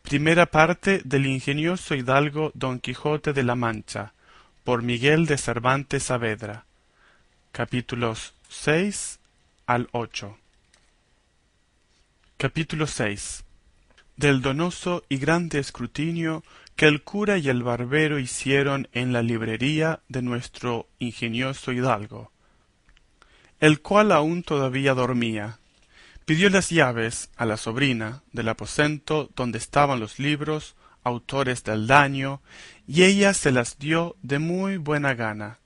Primera parte del ingenioso hidalgo Don Quijote de la Mancha, por Miguel de Cervantes Saavedra. Capítulos 6 al 8. Capítulo 6. Del donoso y grande escrutinio que el cura y el barbero hicieron en la librería de nuestro ingenioso hidalgo, el cual aún todavía dormía. Pidió las llaves a la sobrina del aposento donde estaban los libros, autores del daño, y ella se las dio de muy buena gana.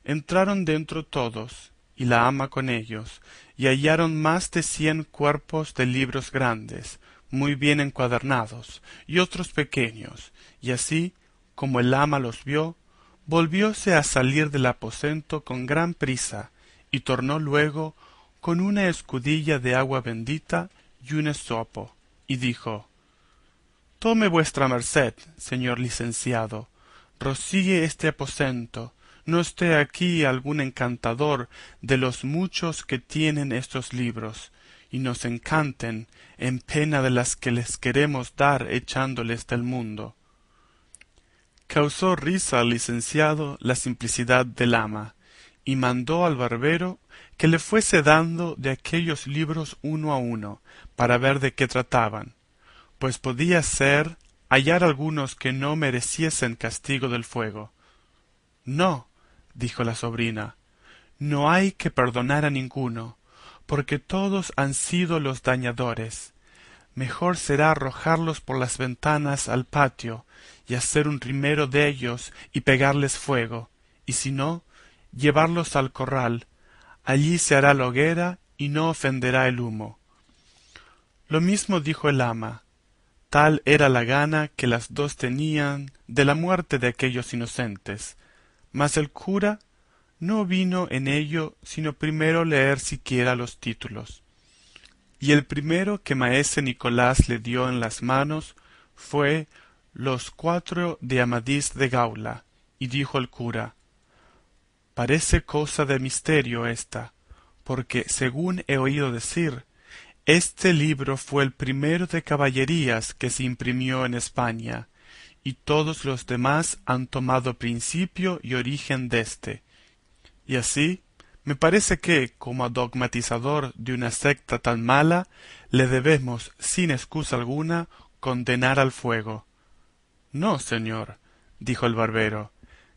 Entraron dentro todos, y la ama con ellos, y hallaron más de 100 cuerpos de libros grandes, muy bien encuadernados, y otros pequeños, y así como el ama los vio, volvióse a salir del aposento con gran prisa, y tornó luego con una escudilla de agua bendita y un esopo, y dijo: Tome vuestra merced, señor licenciado, rocíe este aposento, no esté aquí algún encantador de los muchos que tienen estos libros, y nos encanten en pena de las que les queremos dar echándoles del mundo. Causó risa al licenciado la simplicidad del ama, y mandó al barbero que le fuese dando de aquellos libros uno a uno, para ver de qué trataban, pues podía ser hallar algunos que no mereciesen castigo del fuego. No, dijo la sobrina, no hay que perdonar a ninguno, porque todos han sido los dañadores. Mejor será arrojarlos por las ventanas al patio, y hacer un rimero de ellos y pegarles fuego, y si no, llevarlos al corral. Allí se hará la hoguera y no ofenderá el humo. Lo mismo dijo el ama. Tal era la gana que las dos tenían de la muerte de aquellos inocentes. Mas el cura no vino en ello sino primero leer siquiera los títulos. Y el primero que maese Nicolás le dio en las manos fue Los cuatro de Amadís de Gaula, y dijo el cura: Parece cosa de misterio esta, porque según he oído decir, este libro fue el primero de caballerías que se imprimió en España, y todos los demás han tomado principio y origen déste. Y así, me parece que, como dogmatizador de una secta tan mala, le debemos, sin excusa alguna, condenar al fuego. No, señor, dijo el barbero,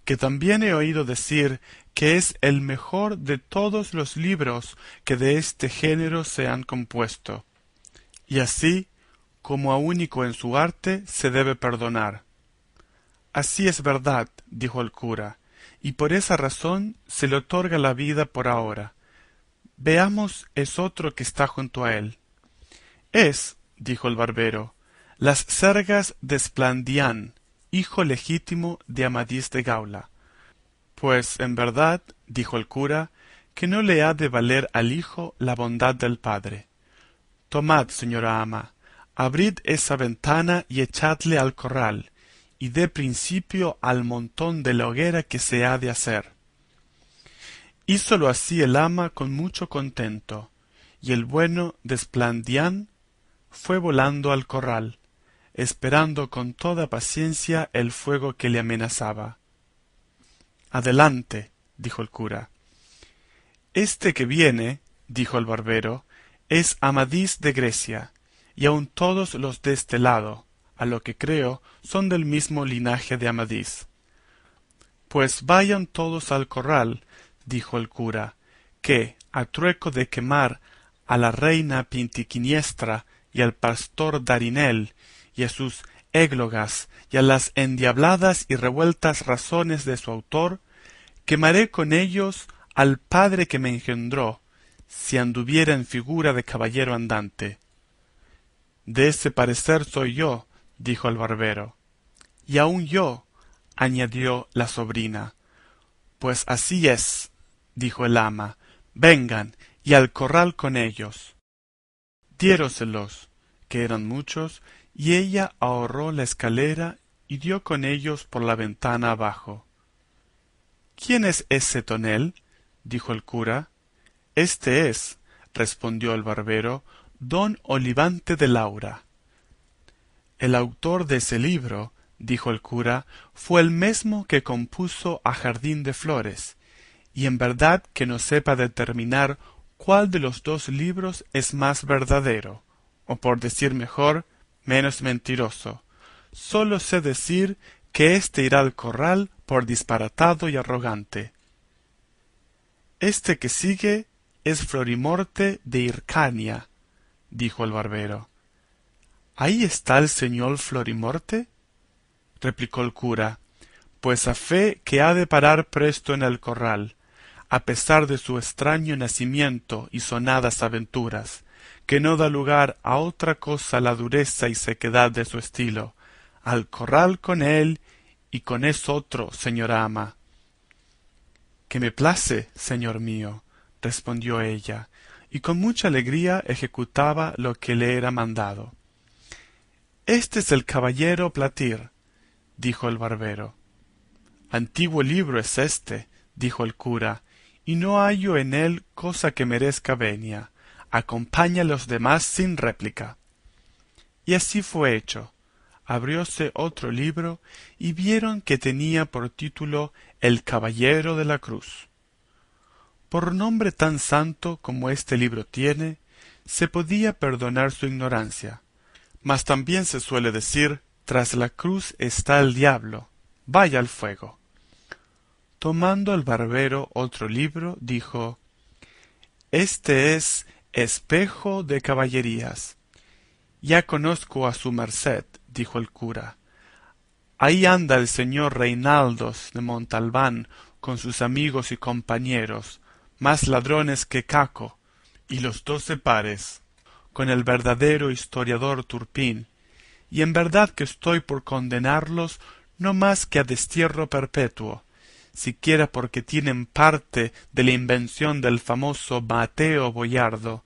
que también he oído decir que es el mejor de todos los libros que de este género se han compuesto, y así como a único en su arte se debe perdonar. Así es verdad, dijo el cura, y por esa razón se le otorga la vida por ahora. Veamos es otro que está junto a él. Es, dijo el barbero, Las Sergas de Esplandián, hijo legítimo de Amadís de Gaula. Pues en verdad, dijo el cura, que no le ha de valer al hijo la bondad del padre. Tomad, señora ama, abrid esa ventana y echadle al corral, y dé principio al montón de la hoguera que se ha de hacer. Hízolo así el ama con mucho contento, y el bueno de Esplandián fue volando al corral, esperando con toda paciencia el fuego que le amenazaba. Adelante, dijo el cura. Este que viene, dijo el barbero, es Amadís de Grecia, y aun todos los de este lado, a lo que creo, son del mismo linaje de Amadís. Pues vayan todos al corral, dijo el cura, que, a trueco de quemar a la reina Pintiquiniestra y al pastor Darinel y a sus églogas y a las endiabladas y revueltas razones de su autor, quemaré con ellos al padre que me engendró, si anduviera en figura de caballero andante. De ese parecer soy yo, dijo el barbero. Y aun yo, añadió la sobrina. Pues así es, dijo el ama, vengan, y al corral con ellos. Diéroselos, que eran muchos, y ella ahorró la escalera y dio con ellos por la ventana abajo. ¿Quién es ese tonel? dijo el cura. Este es, respondió el barbero, don Olivante de Laura. El autor de ese libro, dijo el cura, fue el mesmo que compuso a Jardín de Flores, y en verdad que no sepa determinar cuál de los dos libros es más verdadero, o por decir mejor, menos mentiroso. Sólo sé decir que éste irá al corral por disparatado y arrogante. Este que sigue es Florimorte de Hircania, dijo el barbero. ¿Ahí está el señor Florimorte? Replicó el cura, pues a fe que ha de parar presto en el corral, a pesar de su extraño nacimiento y sonadas aventuras, que no da lugar a otra cosa la dureza y sequedad de su estilo. Al corral con él y con esotro, señora ama. Que me place, señor mío, respondió ella, y con mucha alegría ejecutaba lo que le era mandado. Este es el caballero Platir, dijo el barbero. Antiguo libro es éste, dijo el cura, y no hallo en él cosa que merezca venia. Acompaña a los demás sin réplica. Y así fue hecho. Abrióse otro libro y vieron que tenía por título El Caballero de la Cruz. Por nombre tan santo como este libro tiene, se podía perdonar su ignorancia, mas también se suele decir, tras la cruz está el diablo, vaya al fuego. Tomando el barbero otro libro, dijo, Este es Espejo de Caballerías. Ya conozco a su merced, dijo el cura. Ahí anda el señor Reinaldos de Montalbán con sus amigos y compañeros, más ladrones que Caco, y los 12 pares, con el verdadero historiador Turpín, y en verdad que estoy por condenarlos no más que a destierro perpetuo, siquiera porque tienen parte de la invención del famoso Mateo Boyardo,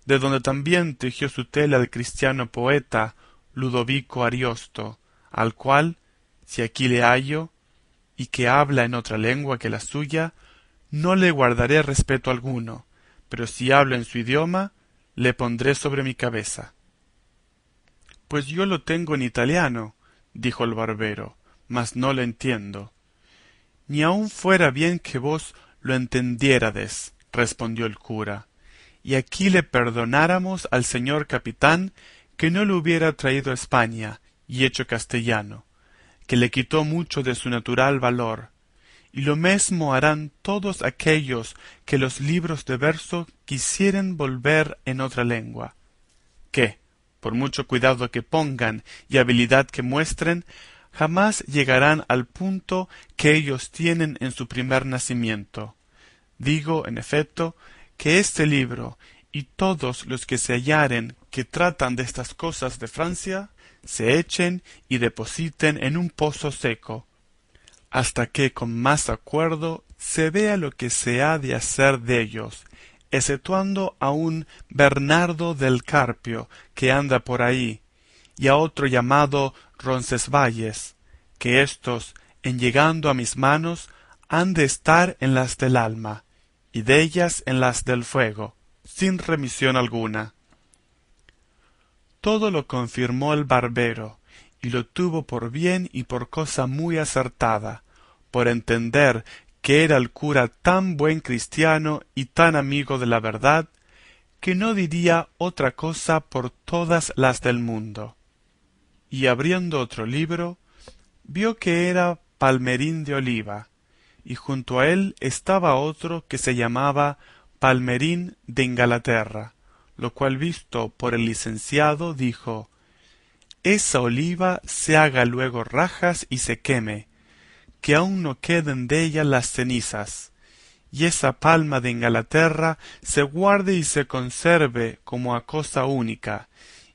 de donde también tejió su tela el cristiano poeta Ludovico Ariosto, al cual, si aquí le hallo, y que habla en otra lengua que la suya, no le guardaré respeto alguno, pero si habla en su idioma, le pondré sobre mi cabeza. Pues yo lo tengo en italiano, dijo el barbero, mas no lo entiendo. Ni aun fuera bien que vos lo entendiérades, respondió el cura, y aquí le perdonáramos al señor capitán que no lo hubiera traído a España y hecho castellano, que le quitó mucho de su natural valor, y lo mesmo harán todos aquellos que los libros de verso quisieren volver en otra lengua, que, por mucho cuidado que pongan y habilidad que muestren, jamás llegarán al punto que ellos tienen en su primer nacimiento. Digo, en efecto, que este libro y todos los que se hallaren que tratan de estas cosas de Francia, se echen y depositen en un pozo seco, hasta que con más acuerdo se vea lo que se ha de hacer dellos, excetuando a un Bernardo del Carpio que anda por ahí, y a otro llamado Roncesvalles, que éstos, en llegando a mis manos, han de estar en las del alma, y dellas en las del fuego, sin remisión alguna. Todo lo confirmó el barbero, y lo tuvo por bien y por cosa muy acertada, por entender que era el cura tan buen cristiano y tan amigo de la verdad, que no diría otra cosa por todas las del mundo. Y abriendo otro libro, vio que era Palmerín de Oliva, y junto a él estaba otro que se llamaba Palmerín de Ingalaterra, lo cual visto por el licenciado dijo, esa oliva se haga luego rajas y se queme, que aun no queden della las cenizas, y esa palma de Ingalaterra se guarde y se conserve como a cosa única,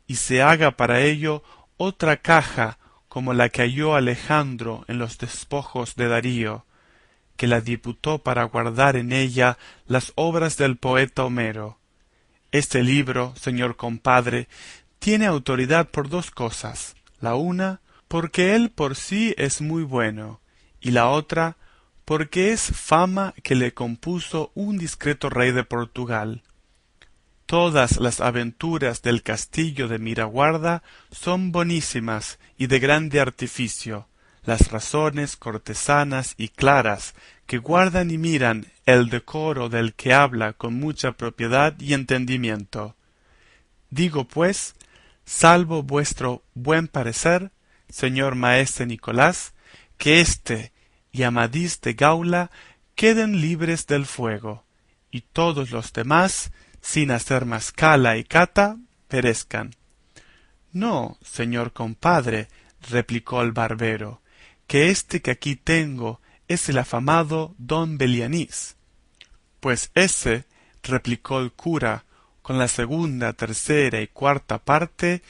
y se haga para ello otra caja como la que halló Alejandro en los despojos de Darío, que la diputó para guardar en ella las obras del poeta Homero. Este libro, señor compadre, tiene autoridad por dos cosas, la una, porque él por sí es muy bueno, y la otra, porque es fama que le compuso un discreto rey de Portugal. todas las aventuras del castillo de Miraguarda son bonísimas y de grande artificio, las razones cortesanas y claras que guardan y miran el decoro del que habla con mucha propiedad y entendimiento. Digo pues, salvo vuestro buen parecer, señor maestre Nicolás, que éste y Amadís de Gaula queden libres del fuego, y todos los demás, sin hacer más cala y cata, perezcan. No, señor compadre, replicó el barbero, que este que aquí tengo es el afamado don Belianís. Pues ese, replicó el cura, con la segunda, tercera y cuarta parte,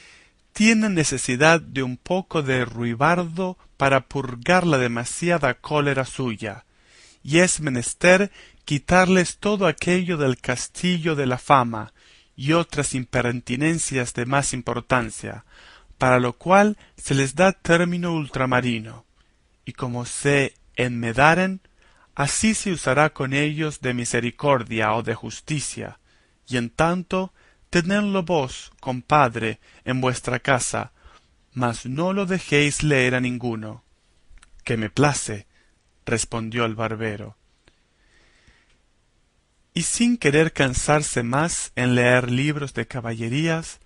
tiene necesidad de un poco de ruibardo para purgar la demasiada cólera suya, y es menester quitarles todo aquello del castillo de la fama y otras impertinencias de más importancia, para lo cual se les da término ultramarino, y como se enmedaren, así se usará con ellos de misericordia o de justicia, y en tanto tenedlo vos, compadre, en vuestra casa, mas no lo dejéis leer a ninguno. Que me place, respondió el barbero. Y sin querer cansarse más en leer libros de caballerías,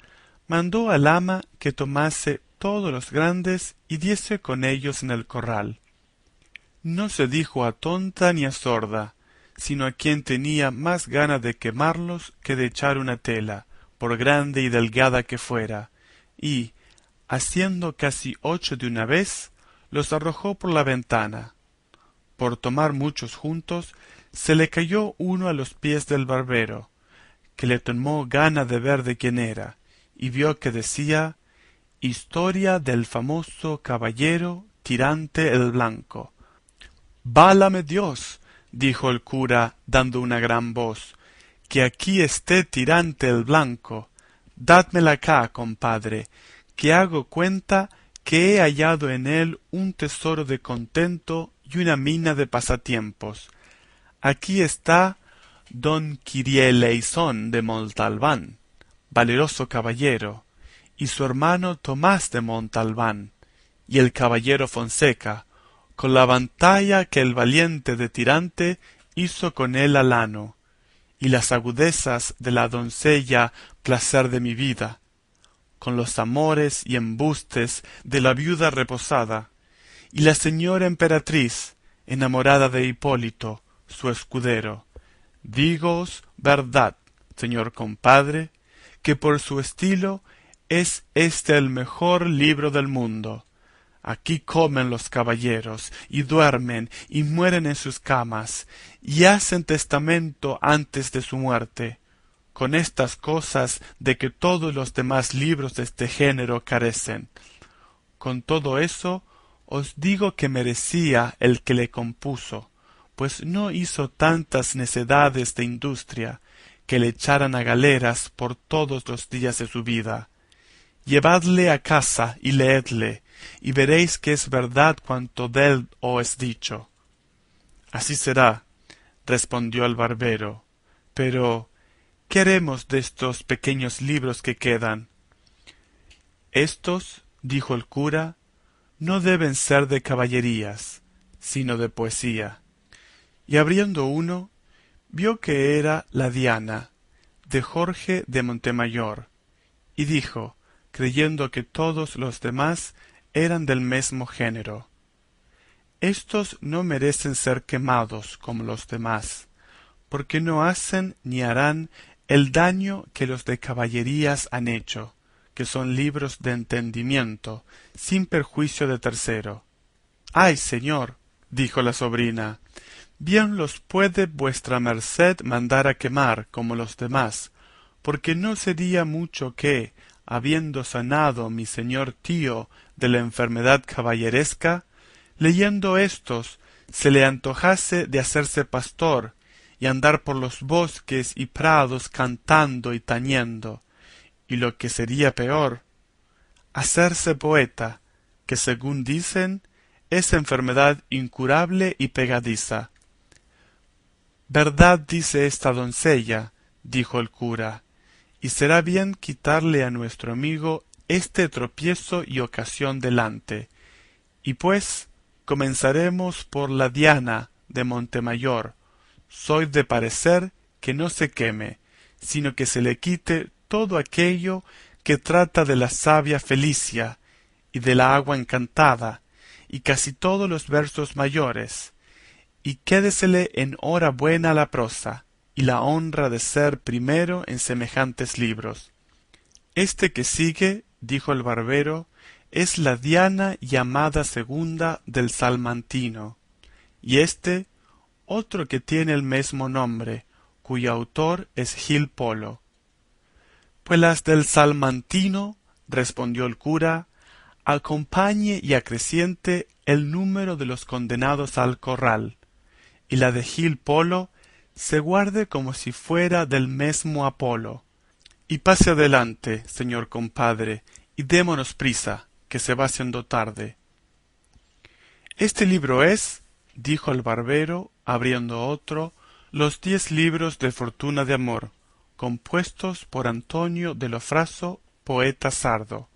mandó al ama que tomase todos los grandes y diese con ellos en el corral. No se dijo a tonta ni a sorda, sino a quien tenía más gana de quemarlos que de echar una tela, por grande y delgada que fuera, y, haciendo casi 8 de una vez, los arrojó por la ventana. Por tomar muchos juntos, se le cayó uno a los pies del barbero, que le tomó gana de ver de quién era, y vio que decía Historia del famoso caballero Tirante el Blanco. Válame Dios, dijo el cura dando una gran voz, que aquí esté Tirante el Blanco. Dádmela acá, compadre, que hago cuenta que he hallado en él un tesoro de contento y una mina de pasatiempos. Aquí está don Quirieleisón de Montalbán, valeroso caballero, y su hermano Tomás de Montalbán, y el caballero Fonseca, con la pantalla que el valiente de Tirante hizo con él al ano, y las agudezas de la doncella placer de mi vida, con los amores y embustes de la viuda reposada, y la señora emperatriz, enamorada de Hipólito, su escudero. Dígoos verdad, señor compadre, que por su estilo es este el mejor libro del mundo. Aquí comen los caballeros, y duermen, y mueren en sus camas, y hacen testamento antes de su muerte, con estas cosas de que todos los demás libros de este género carecen. Con todo eso, os digo que merecía el que le compuso, pues no hizo tantas necedades de industria, que le echaran a galeras por todos los días de su vida. Llevadle a casa y leedle, y veréis que es verdad cuanto dél os he dicho. Así será, respondió el barbero, pero ¿qué haremos de estos pequeños libros que quedan? Estos, dijo el cura, no deben ser de caballerías, sino de poesía. Y abriendo uno, vio que era la Diana, de Jorge de Montemayor, y dijo, creyendo que todos los demás eran del mesmo género, estos no merecen ser quemados como los demás, porque no hacen ni harán el daño que los de caballerías han hecho, que son libros de entendimiento, sin perjuicio de tercero. Ay, señor, dijo la sobrina, bien los puede vuestra merced mandar a quemar como los demás, porque no sería mucho que, habiendo sanado mi señor tío de la enfermedad caballeresca, leyendo éstos se le antojase de hacerse pastor y andar por los bosques y prados cantando y tañendo, y lo que sería peor, hacerse poeta, que según dicen es enfermedad incurable y pegadiza. Verdad dice esta doncella, dijo el cura, y será bien quitarle a nuestro amigo este tropiezo y ocasión delante. Y pues comenzaremos por la Diana de Montemayor. Soy de parecer que no se queme, sino que se le quite todo aquello que trata de la sabia Felicia y de la agua encantada, y casi todos los versos mayores, y quédesele en hora buena la prosa, y la honra de ser primero en semejantes libros. Este que sigue, dijo el barbero, es la Diana llamada segunda del Salmantino, y este otro que tiene el mesmo nombre, cuyo autor es Gil Polo. Pues las del Salmantino, respondió el cura, acompañe y acreciente el número de los condenados al corral, y la de Gil Polo se guarde como si fuera del mesmo Apolo. Y pase adelante, señor compadre, y démonos prisa, que se va haciendo tarde. Este libro es, dijo el barbero, abriendo otro, los 10 libros de fortuna de amor, compuestos por Antonio de Lofraso, poeta sardo.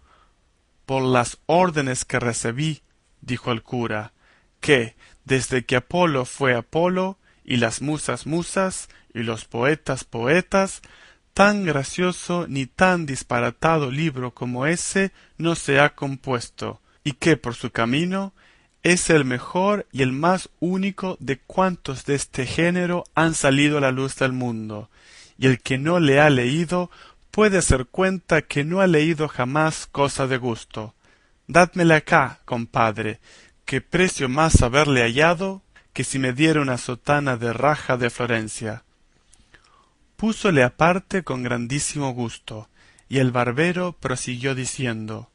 Por las órdenes que recebí, dijo el cura, que, desde que Apolo fue Apolo, y las musas musas, y los poetas poetas, tan gracioso ni tan disparatado libro como ese no se ha compuesto, y que por su camino es el mejor y el más único de cuantos de este género han salido a la luz del mundo, y el que no le ha leído puede hacer cuenta que no ha leído jamás cosa de gusto. Dádmela acá, compadre, que precio más haberle hallado que si me diera una sotana de raja de Florencia. Púsole aparte con grandísimo gusto, y el barbero prosiguió diciendo: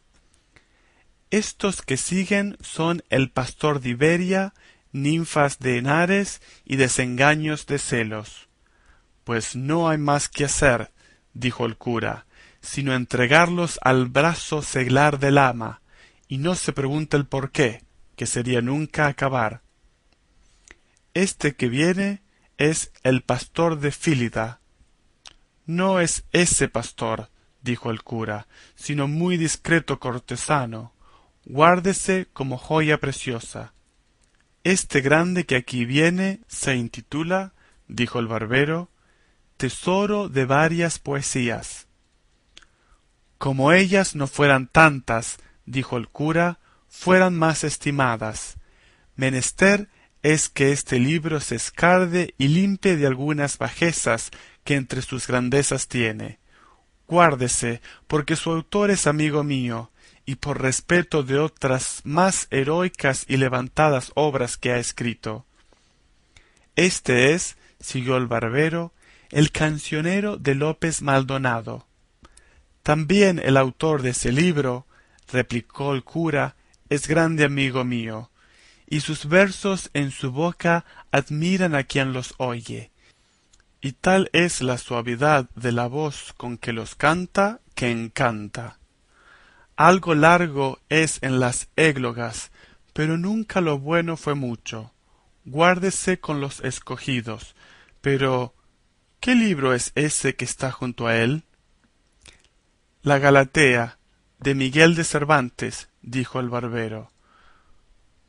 estos que siguen son El pastor de Iberia, Ninfas de Henares y Desengaños de celos. Pues no hay más que hacer, dijo el cura, sino entregarlos al brazo seglar del ama, y no se pregunte el por qué, que sería nunca acabar. Este que viene es El pastor de Fílida. No es ese pastor, dijo el cura, sino muy discreto cortesano. Guárdese como joya preciosa. Este grande que aquí viene se intitula, dijo el barbero, Tesoro de varias poesías. Como ellas no fueran tantas, dijo el cura, fueran más estimadas. Menester es que este libro se escarde y limpie de algunas bajezas que entre sus grandezas tiene. Guárdese, porque su autor es amigo mío, y por respeto de otras más heroicas y levantadas obras que ha escrito. Este es, siguió el barbero, el cancionero de López Maldonado. También el autor de ese libro, replicó el cura, es grande amigo mío, y sus versos en su boca admiran a quien los oye, y tal es la suavidad de la voz con que los canta, que encanta. Algo largo es en las églogas, pero nunca lo bueno fue mucho. Guárdese con los escogidos. Pero, ¿qué libro es ese que está junto a él? La Galatea, de Miguel de Cervantes, dijo el barbero.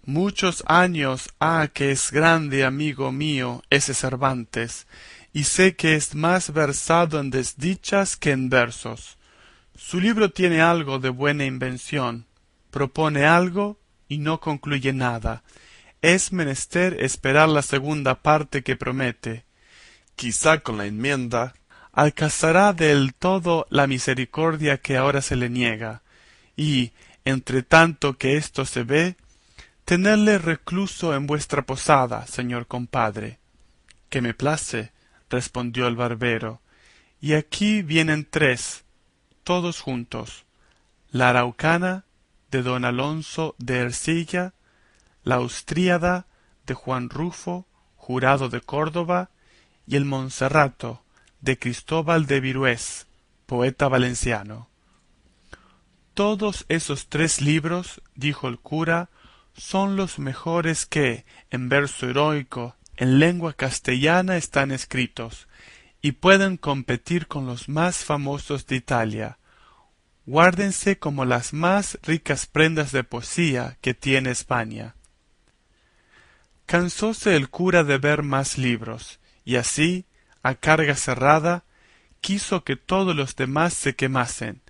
Muchos años ha que es grande amigo mío ese Cervantes, y sé que es más versado en desdichas que en versos. Su libro tiene algo de buena invención, propone algo y no concluye nada. Es menester esperar la segunda parte que promete. Quizá con la enmienda alcanzará del todo la misericordia que ahora se le niega, y, entre tanto que esto se ve, tenerle recluso en vuestra posada, señor compadre. Que me place, respondió el barbero, y aquí vienen 3, todos juntos: la Araucana, de don Alonso de Ercilla; la Austríada, de Juan Rufo, jurado de Córdoba; y el Monserrato, de Cristóbal de Virués, poeta valenciano. Todos esos 3 libros, dijo el cura, son los mejores que, en verso heroico, en lengua castellana están escritos, y pueden competir con los más famosos de Italia. Guárdense como las más ricas prendas de poesía que tiene España. Cansóse el cura de ver más libros, y así, a carga cerrada, quiso que todos los demás se quemasen,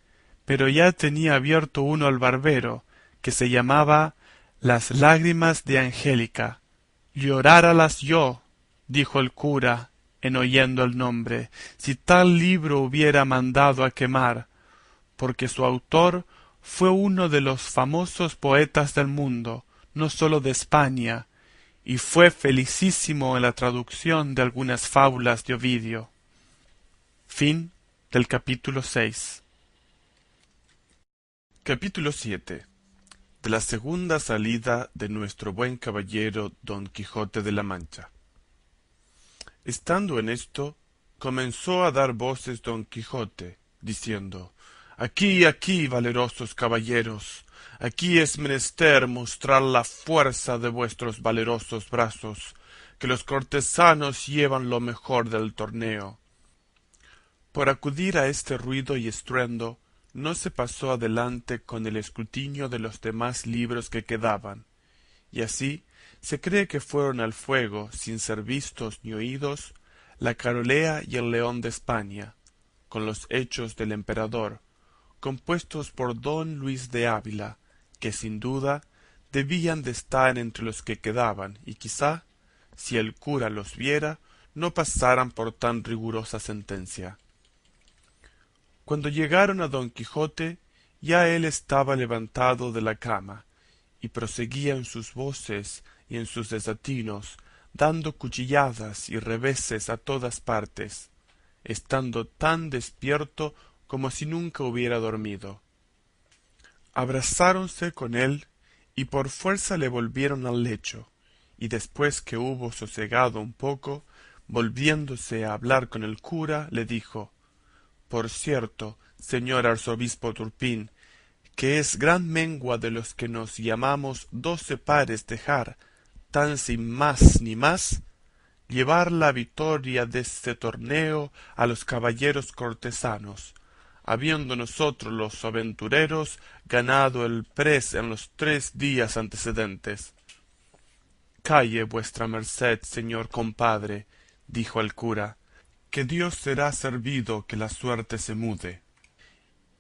pero ya tenía abierto uno al barbero, que se llamaba Las lágrimas de Angélica. Lloráralas yo, dijo el cura, en oyendo el nombre, si tal libro hubiera mandado a quemar, porque su autor fue uno de los famosos poetas del mundo, no sólo de España, y fue felicísimo en la traducción de algunas fábulas de Ovidio. Fin del capítulo 6. Capítulo 7. De la segunda salida de nuestro buen caballero Don Quijote de la Mancha. Estando en esto, comenzó a dar voces Don Quijote, diciendo: Aquí, aquí, valerosos caballeros, aquí es menester mostrar la fuerza de vuestros valerosos brazos, que los cortesanos llevan lo mejor del torneo. Por acudir a este ruido y estruendo, no se pasó adelante con el escrutinio de los demás libros que quedaban, y así se cree que fueron al fuego, sin ser vistos ni oídos, la Carolea y el León de España, con los hechos del emperador, compuestos por don Luis de Ávila, que sin duda debían de estar entre los que quedaban, y quizá, si el cura los viera, no pasaran por tan rigurosa sentencia. Cuando llegaron a Don Quijote, ya él estaba levantado de la cama, y proseguía en sus voces y en sus desatinos, dando cuchilladas y reveses a todas partes, estando tan despierto como si nunca hubiera dormido. Abrazáronse con él y por fuerza le volvieron al lecho, y después que hubo sosegado un poco, volviéndose a hablar con el cura, le dijo: Por cierto, señor arzobispo Turpín, que es gran mengua de los que nos llamamos 12 pares dejar, tan sin más ni más, llevar la vitoria deste torneo a los caballeros cortesanos, habiendo nosotros los aventureros ganado el prez en los 3 días antecedentes. Calle vuestra merced, señor compadre, dijo el cura, que Dios será servido que la suerte se mude,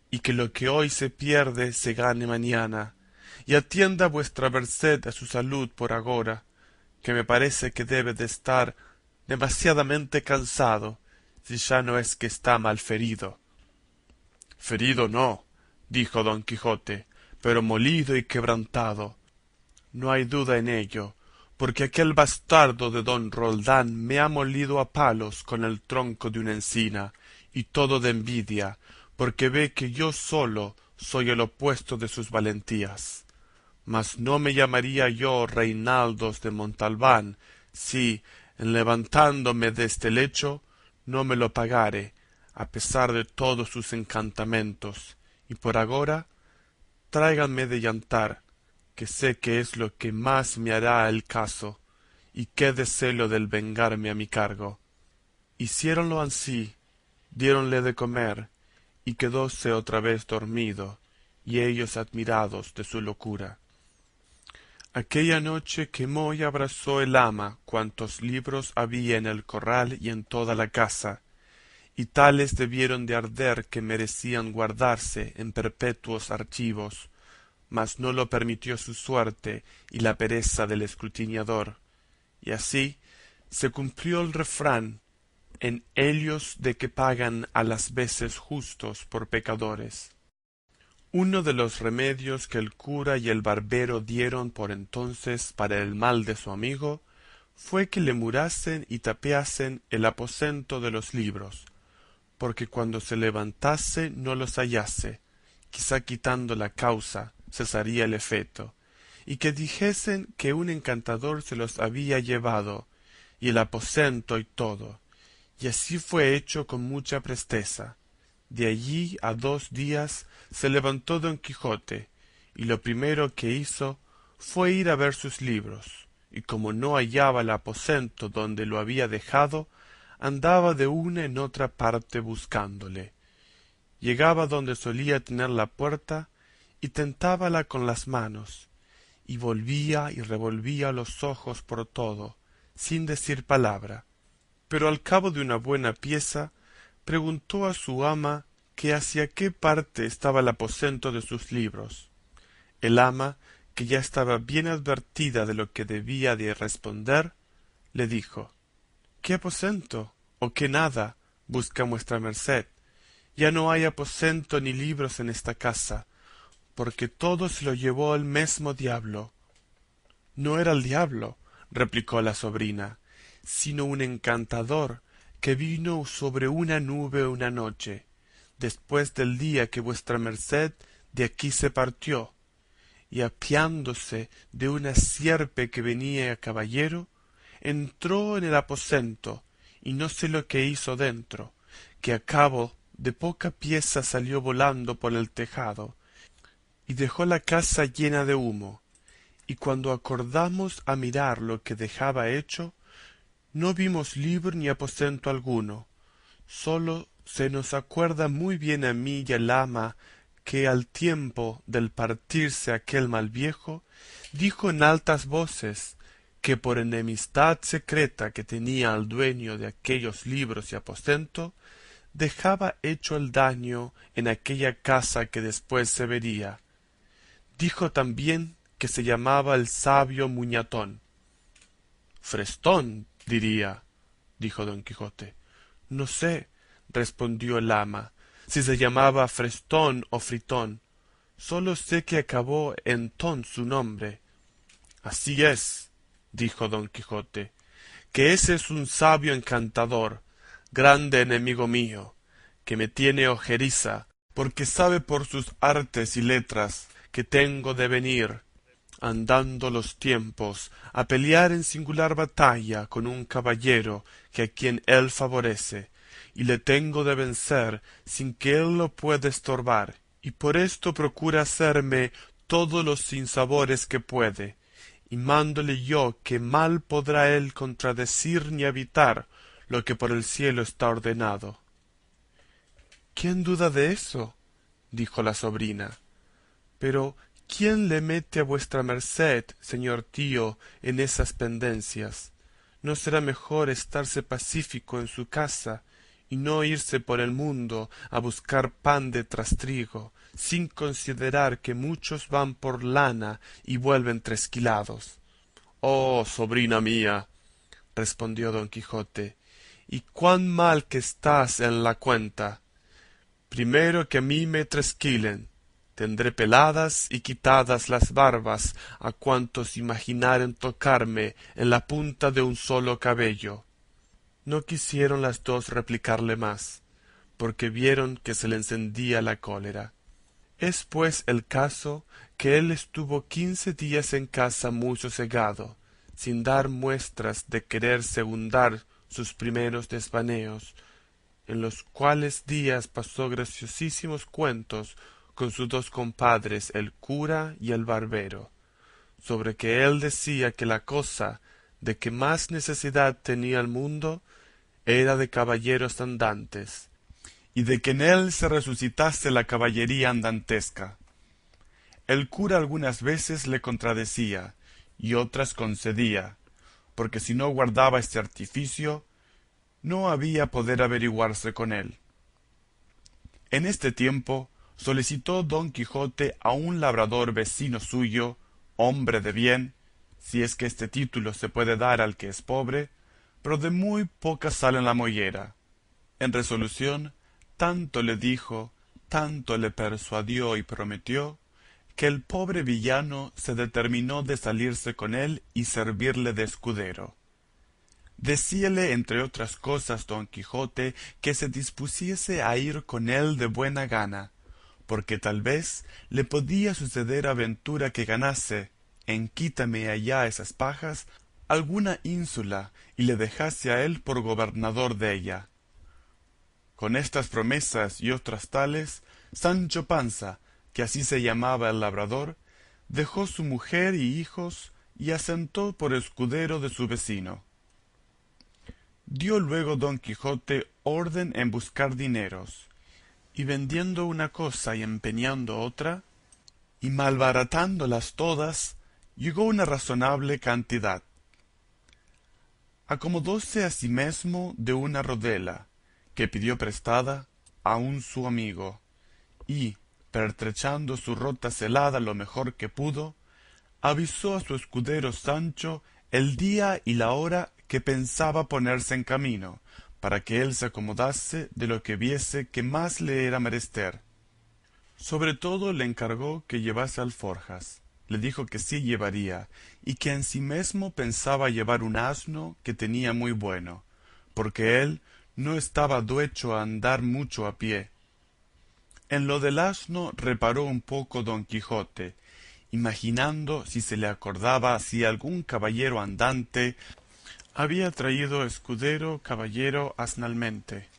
y que lo que hoy se pierde se gane mañana, y atienda vuestra merced a su salud por agora, que me parece que debe de estar demasiadamente cansado, si ya no es que está mal ferido. Ferido no, dijo don Quijote, pero molido y quebrantado. No hay duda en ello, porque aquel bastardo de don Roldán me ha molido a palos con el tronco de una encina, y todo de envidia, porque ve que yo solo soy el opuesto de sus valentías. Mas no me llamaría yo Reinaldos de Montalbán, si, en levantándome deste lecho, no me lo pagare, a pesar de todos sus encantamentos, y por agora tráiganme de yantar, que sé que es lo que más me hará el caso, y quédese lo del vengarme a mi cargo. Hiciéronlo ansí, diéronle de comer, y quedóse otra vez dormido, y ellos admirados de su locura. Aquella noche quemó y abrazó el ama cuantos libros había en el corral y en toda la casa, y tales debieron de arder que merecían guardarse en perpetuos archivos, mas no lo permitió su suerte y la pereza del escrutiniador, y así se cumplió el refrán en ellos de que pagan a las veces justos por pecadores. Uno de los remedios que el cura y el barbero dieron por entonces para el mal de su amigo fue que le murasen y tapiasen el aposento de los libros, porque cuando se levantase no los hallase, quizá quitando la causa cesaría el efeto, y que dijesen que un encantador se los había llevado, y el aposento y todo, y así fue hecho con mucha presteza. De allí a 2 días se levantó don Quijote, y lo primero que hizo fue ir a ver sus libros, y como no hallaba el aposento donde lo había dejado, andaba de una en otra parte buscándole. Llegaba donde solía tener la puerta y tentábala con las manos, y volvía y revolvía los ojos por todo, sin decir palabra. Pero al cabo de una buena pieza preguntó a su ama que hacia qué parte estaba el aposento de sus libros. El ama, que ya estaba bien advertida de lo que debía de responder, le dijo: ¿Qué aposento o qué nada busca vuestra merced? Ya no hay aposento ni libros en esta casa, porque todo se lo llevó el mesmo diablo. No era el diablo, replicó la sobrina, sino un encantador que vino sobre una nube una noche, después del día que vuestra merced de aquí se partió, y apiándose de una sierpe que venía a caballero, entró en el aposento, y no sé lo que hizo dentro, que a cabo de poca pieza salió volando por el tejado, y dejó la casa llena de humo, y cuando acordamos a mirar lo que dejaba hecho, no vimos libro ni aposento alguno, sólo se nos acuerda muy bien a mí y al ama que al tiempo del partirse aquel mal viejo, dijo en altas voces que por enemistad secreta que tenía al dueño de aquellos libros y aposento, dejaba hecho el daño en aquella casa que después se vería. Dijo también que se llamaba el sabio Muñatón. Frestón, diría, dijo don Quijote. No sé, respondió el ama, si se llamaba Frestón o Fritón, sólo sé que acabó en tón su nombre. Así es, dijo don Quijote, que ese es un sabio encantador, grande enemigo mío, que me tiene ojeriza, porque sabe por sus artes y letras que tengo de venir, andando los tiempos, a pelear en singular batalla con un caballero que a quien él favorece, y le tengo de vencer sin que él lo pueda estorbar, y por esto procura hacerme todos los sinsabores que puede, y mándole yo que mal podrá él contradecir ni evitar lo que por el cielo está ordenado. ¿Quién duda de eso? Dijo la sobrina. Pero ¿quién le mete a vuestra merced, señor tío, en esas pendencias? ¿No será mejor estarse pacífico en su casa y no irse por el mundo a buscar pan de trastrigo, sin considerar que muchos van por lana y vuelven tresquilados? Oh, sobrina mía, respondió don Quijote, y cuán mal que estás en la cuenta. Primero que a mí me tresquilen, tendré peladas y quitadas las barbas a cuantos imaginaren tocarme en la punta de un solo cabello. No quisieron las dos replicarle más, porque vieron que se le encendía la cólera. Es pues el caso que él estuvo 15 días en casa muy sosegado, sin dar muestras de querer segundar sus primeros desvaneos, en los cuales días pasó graciosísimos cuentos con sus dos compadres el cura y el barbero, sobre que él decía que la cosa de que más necesidad tenía el mundo era de caballeros andantes, y de que en él se resucitase la caballería andantesca. El cura algunas veces le contradecía y otras concedía, porque si no guardaba este artificio, no había poder averiguarse con él. En este tiempo solicitó don Quijote a un labrador vecino suyo, hombre de bien, si es que este título se puede dar al que es pobre, pero de muy poca sal en la mollera. En resolución, tanto le dijo, tanto le persuadió y prometió, que el pobre villano se determinó de salirse con él y servirle de escudero. Decíale entre otras cosas don Quijote que se dispusiese a ir con él de buena gana, porque tal vez le podía suceder aventura que ganase, en quítame allá esas pajas, alguna ínsula y le dejase a él por gobernador de ella. Con estas promesas y otras tales, Sancho Panza, que así se llamaba el labrador, dejó su mujer y hijos y asentó por escudero de su vecino. Dio luego don Quijote orden en buscar dineros, y vendiendo una cosa y empeñando otra, y malbaratándolas todas, llegó a una razonable cantidad. Acomodóse asimesmo de una rodela, que pidió prestada a un su amigo, y, pertrechando su rota celada lo mejor que pudo, avisó a su escudero Sancho el día y la hora que pensaba ponerse en camino, para que él se acomodase de lo que viese que más le era menester. Sobre todo le encargó que llevase alforjas. Le dijo que sí llevaría, y que ansimesmo pensaba llevar un asno que tenía muy bueno, porque él no estaba duecho a andar mucho a pie. En lo del asno reparó un poco don Quijote, imaginando si se le acordaba si algún caballero andante había traído escudero caballero asnalmente,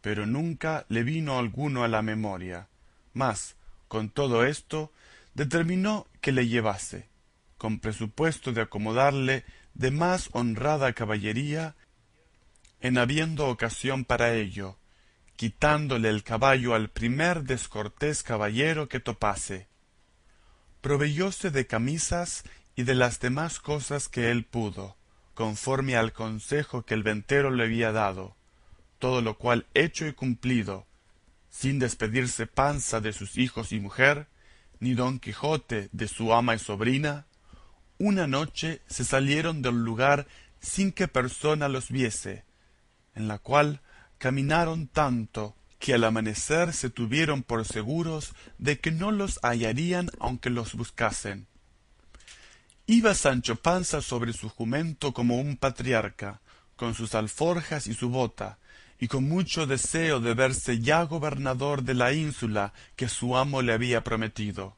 pero nunca le vino alguno a la memoria. Mas, con todo esto, determinó que le llevase, con presupuesto de acomodarle de más honrada caballería en habiendo ocasión para ello, quitándole el caballo al primer descortés caballero que topase. Proveyóse de camisas y de las demás cosas que él pudo, conforme al consejo que el ventero le había dado, todo lo cual hecho y cumplido, sin despedirse Panza de sus hijos y mujer, ni don Quijote de su ama y sobrina, una noche se salieron del lugar sin que persona los viese, en la cual caminaron tanto que al amanecer se tuvieron por seguros de que no los hallarían aunque los buscasen. Iba Sancho Panza sobre su jumento como un patriarca, con sus alforjas y su bota, y con mucho deseo de verse ya gobernador de la ínsula que su amo le había prometido.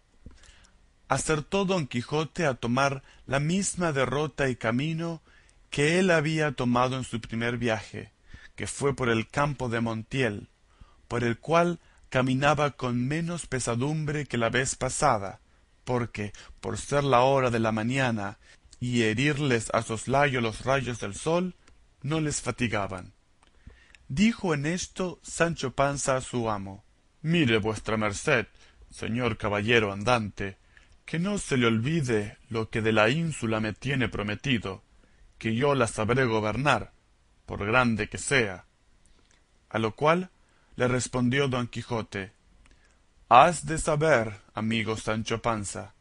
Acertó don Quijote a tomar la misma derrota y camino que él había tomado en su primer viaje, que fue por el campo de Montiel, por el cual caminaba con menos pesadumbre que la vez pasada, porque, por ser la hora de la mañana y herirles a soslayo los rayos del sol, no les fatigaban. Dijo en esto Sancho Panza a su amo: Mire vuestra merced, señor caballero andante, que no se le olvide lo que de la ínsula me tiene prometido, que yo la sabré gobernar, por grande que sea. A lo cual le respondió don Quijote: Has de saber, amigo Sancho Panza,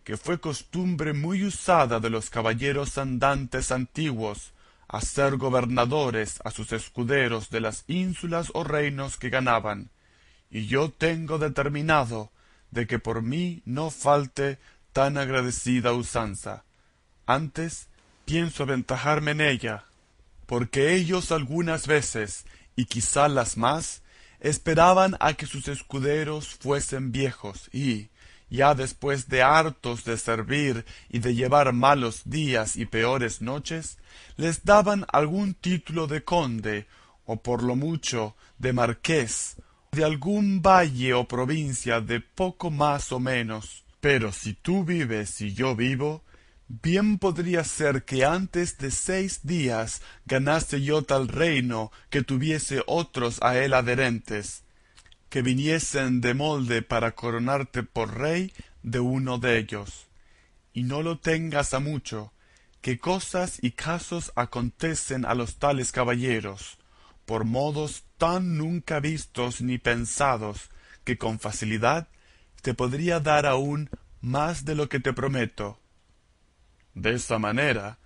que fue costumbre muy usada de los caballeros andantes antiguos hacer gobernadores a sus escuderos de las ínsulas o reinos que ganaban, y yo tengo determinado de que por mí no falte tan agradecida usanza. Antes pienso aventajarme en ella, porque ellos algunas veces, y quizá las más, esperaban a que sus escuderos fuesen viejos y, ya después de hartos de servir y de llevar malos días y peores noches, les daban algún título de conde, o por lo mucho de marqués, de algún valle o provincia de poco más o menos. Pero si tú vives y yo vivo, bien podría ser que antes de 6 días ganase yo tal reino que tuviese otros a él adherentes, que viniesen de molde para coronarte por rey de uno de ellos. Y no lo tengas a mucho, que cosas y casos acontecen a los tales caballeros, por modos tan nunca vistos ni pensados, que con facilidad te podría dar aún más de lo que te prometo. De esa manera,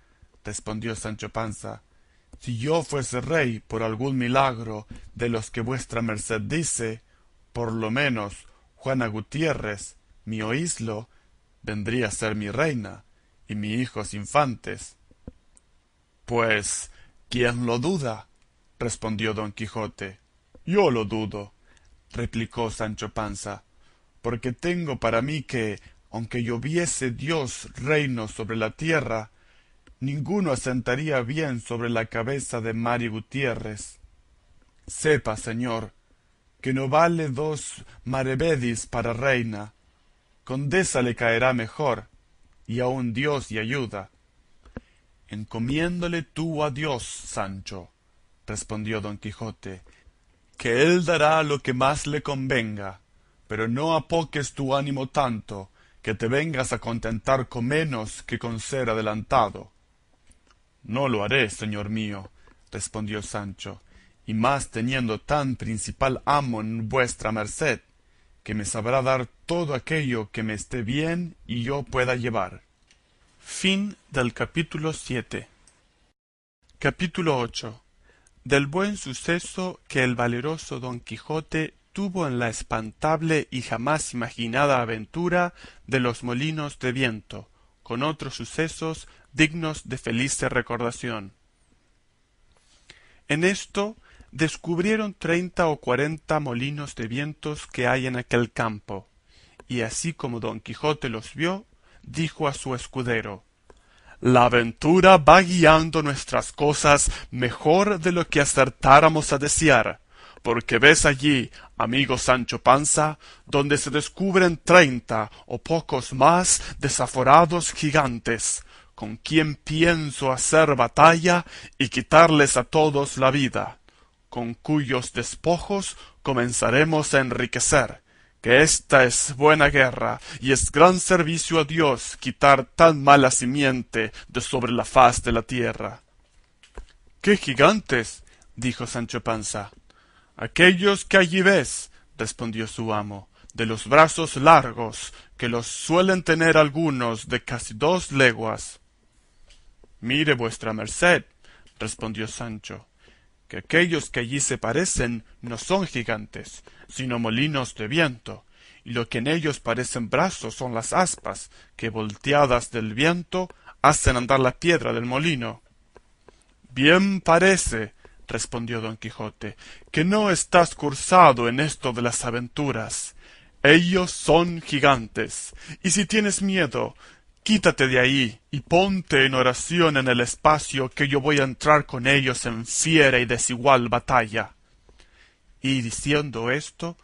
respondió Sancho Panza, si yo fuese rey por algún milagro de los que vuestra merced dice, por lo menos Juana Gutiérrez, mi oíslo, vendría a ser mi reina, y mis hijos infantes. Pues, ¿quién lo duda? Respondió don Quijote. Yo lo dudo, replicó Sancho Panza, porque tengo para mí que, aunque lloviese Dios reino sobre la tierra, ninguno asentaría bien sobre la cabeza de Mari Gutiérrez. Sepa, señor, que no vale 2 maravedís para reina. Condesa le caerá mejor, y aun Dios y ayuda. Encomiéndale tú a Dios, Sancho, respondió don Quijote, que él dará lo que más le convenga, pero no apoques tu ánimo tanto, que te vengas a contentar con menos que con ser adelantado. No lo haré, señor mío, respondió Sancho, y más teniendo tan principal amo en vuestra merced, que me sabrá dar todo aquello que me esté bien y yo pueda llevar. Fin del capítulo 7. Capítulo 8. Del buen suceso que el valeroso Don Quijote tuvo en la espantable y jamás imaginada aventura de los molinos de viento, con otros sucesos dignos de felice recordación. En esto descubrieron 30 o 40 molinos de vientos que hay en aquel campo, y así como Don Quijote los vio, dijo a su escudero: La aventura va guiando nuestras cosas mejor de lo que acertáramos a desear, porque ves allí, amigo Sancho Panza, donde se descubren 30 o pocos más desaforados gigantes, con quien pienso hacer batalla y quitarles a todos la vida, con cuyos despojos comenzaremos a enriquecer, que esta es buena guerra y es gran servicio a Dios quitar tan mala simiente de sobre la faz de la tierra. —¿Qué gigantes? —dijo Sancho Panza. —Aquellos que allí ves —respondió su amo—, de los brazos largos, que los suelen tener algunos de casi 2 leguas. —Mire vuestra merced —respondió Sancho—, que aquellos que allí se parecen no son gigantes, sino molinos de viento, y lo que en ellos parecen brazos son las aspas, que volteadas del viento hacen andar la piedra del molino. —Bien parece —respondió Don Quijote— que no estás cursado en esto de las aventuras. Ellos son gigantes, y si tienes miedo, quítate de ahí y ponte en oración en el espacio, que yo voy a entrar con ellos en fiera y desigual batalla. Y diciendo esto,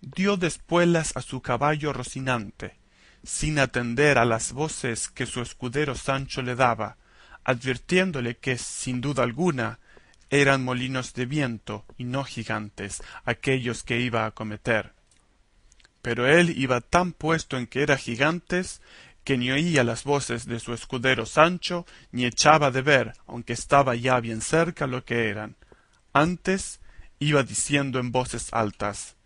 dio de espuelas a su caballo Rocinante, sin atender a las voces que su escudero Sancho le daba, advirtiéndole que, sin duda alguna, eran molinos de viento y no gigantes aquellos que iba a acometer. Pero él iba tan puesto en que eran gigantes, que ni oía las voces de su escudero Sancho, ni echaba de ver, aunque estaba ya bien cerca, lo que eran. Antes iba diciendo en voces altas: